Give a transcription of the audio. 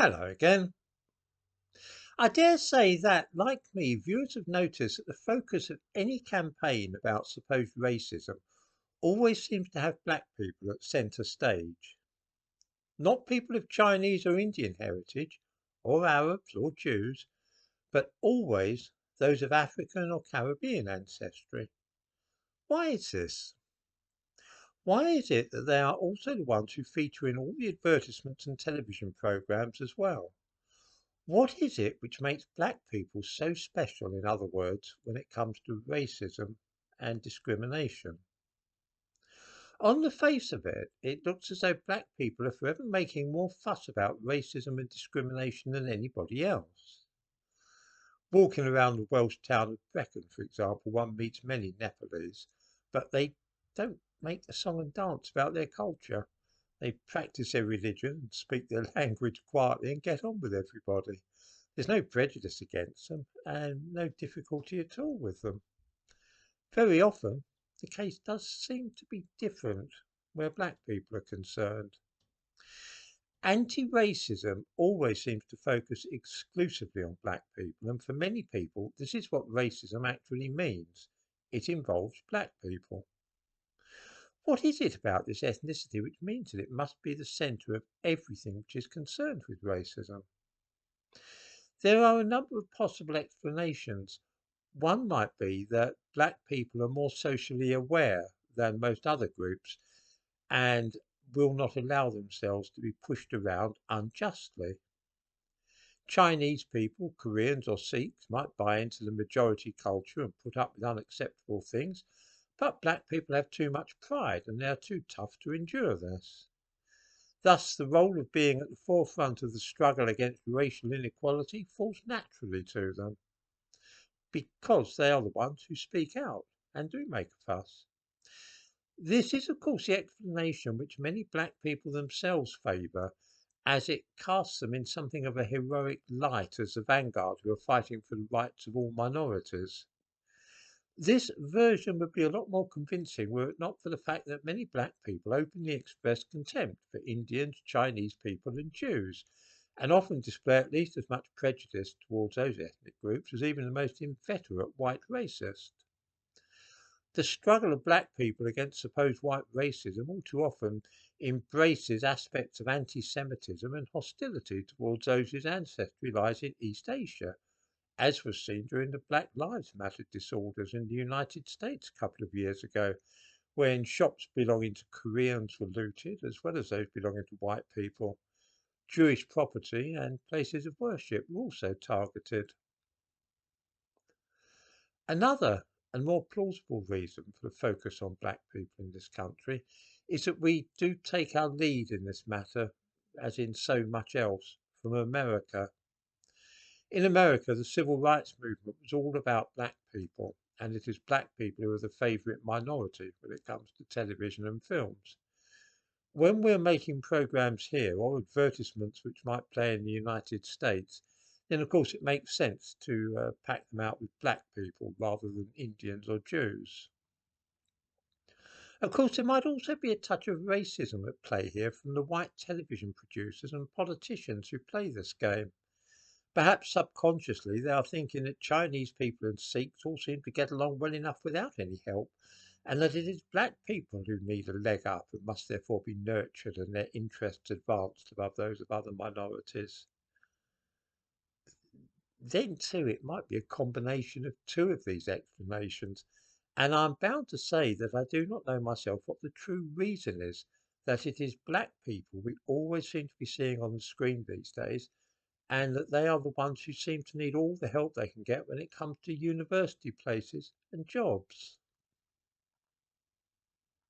Hello again. I dare say that, like me, viewers have noticed that the focus of any campaign about supposed racism always seems to have black people at centre stage. Not people of Chinese or Indian heritage, or Arabs or Jews, but always those of African or Caribbean ancestry. Why is this? Why is it that they are also the ones who feature in all the advertisements and television programs as well? What is it which makes black people so special, in other words, when it comes to racism and discrimination? On the face of it, it looks as though black people are forever making more fuss about racism and discrimination than anybody else. Walking around the Welsh town of Brecon, for example, one meets many Nepalese, but they don't make a song and dance about their culture. They practice their religion and speak their language quietly and get on with everybody. There's no prejudice against them and no difficulty at all with them. Very often, the case does seem to be different where black people are concerned. Anti-racism always seems to focus exclusively on black people, and for many people, this is what racism actually means. It involves black people. What is it about this ethnicity which means that it must be the centre of everything which is concerned with racism? There are a number of possible explanations. One might be that black people are more socially aware than most other groups and will not allow themselves to be pushed around unjustly. Chinese people, Koreans, or Sikhs might buy into the majority culture and put up with unacceptable things, but black people have too much pride and they are too tough to endure this. Thus, the role of being at the forefront of the struggle against racial inequality falls naturally to them, because they are the ones who speak out and do make a fuss. This is, of course, the explanation which many black people themselves favour, as it casts them in something of a heroic light as the vanguard who are fighting for the rights of all minorities. This version would be a lot more convincing were it not for the fact that many black people openly express contempt for Indians, Chinese people, and Jews, and often display at least as much prejudice towards those ethnic groups as even the most inveterate white racist. The struggle of black people against supposed white racism all too often embraces aspects of anti Semitism and hostility towards those whose ancestry lies in East Asia, as was seen during the Black Lives Matter disorders in the United States a couple of years ago, when shops belonging to Koreans were looted, as well as those belonging to white people. Jewish property and places of worship were also targeted. Another and more plausible reason for the focus on black people in this country is that we do take our lead in this matter, as in so much else, from America. In America, the civil rights movement was all about black people, and it is black people who are the favourite minority when it comes to television and films. When we're making programs here or advertisements which might play in the United States, then of course it makes sense to pack them out with black people rather than Indians or Jews. Of course, there might also be a touch of racism at play here from the white television producers and politicians who play this game. Perhaps subconsciously they are thinking that Chinese people and Sikhs all seem to get along well enough without any help, and that it is black people who need a leg up and must therefore be nurtured and their interests advanced above those of other minorities. Then, too, it might be a combination of two of these explanations, and I'm bound to say that I do not know myself what the true reason is that it is black people we always seem to be seeing on the screen these days, and that they are the ones who seem to need all the help they can get when it comes to university places and jobs.